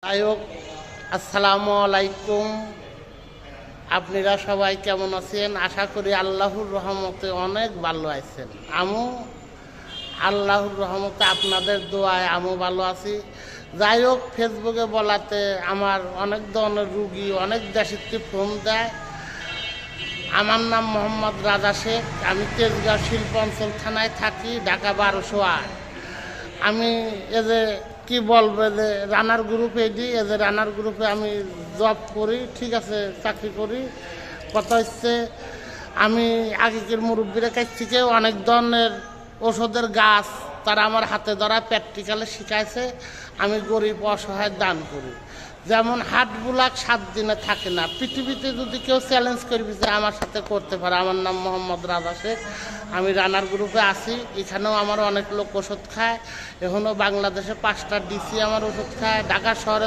যাই হোক, আসসালামু আলাইকুম। আপনারা সবাই কেমন আছেন? আশা করি আল্লাহর রহমতে অনেক ভালো আছেন। আল্লাহর রহমতে আপনাদের দোয়ায় আমিও ভালো আছি। যাই হোক, ফেসবুকে বলাতে আমার অনেক ধরনের রুগী অনেক দেশের থেকে ফোন দেয়। আমার নাম মোহাম্মদ রাজা শেখ। আমি তেজগাঁও শিল্পাঞ্চল থানায় থাকি, ঢাকা 1208। আমি যে কি বলবো, যে রানার গ্রুপে দিই, যে রানার গ্রুপে আমি জব করি, ঠিক আছে, চাকরি করি। কথা হচ্ছে, আমি আগেকার মুরব্বীর কাছ থেকে অনেক ধরনের ওষুধের গাছ তারা আমার হাতে ধরা প্র্যাকটিক্যালে শিখাইছে। আমি গরিব অসহায় দান করি। যেমন হাট বুলাক 7 দিনে থাকে না। পৃথিবীতে যদি কেউ চ্যালেঞ্জ করবি যে আমার সাথে করতে পারে, আমার নাম মোহাম্মদ রাজা শেখ। আমি রানার গ্রুপে আছি। এখানেও আমার অনেক লোক ওষুধ খায়। এখনও বাংলাদেশে 5টা ডিসি আমার ওষুধ খায়। ঢাকা শহরে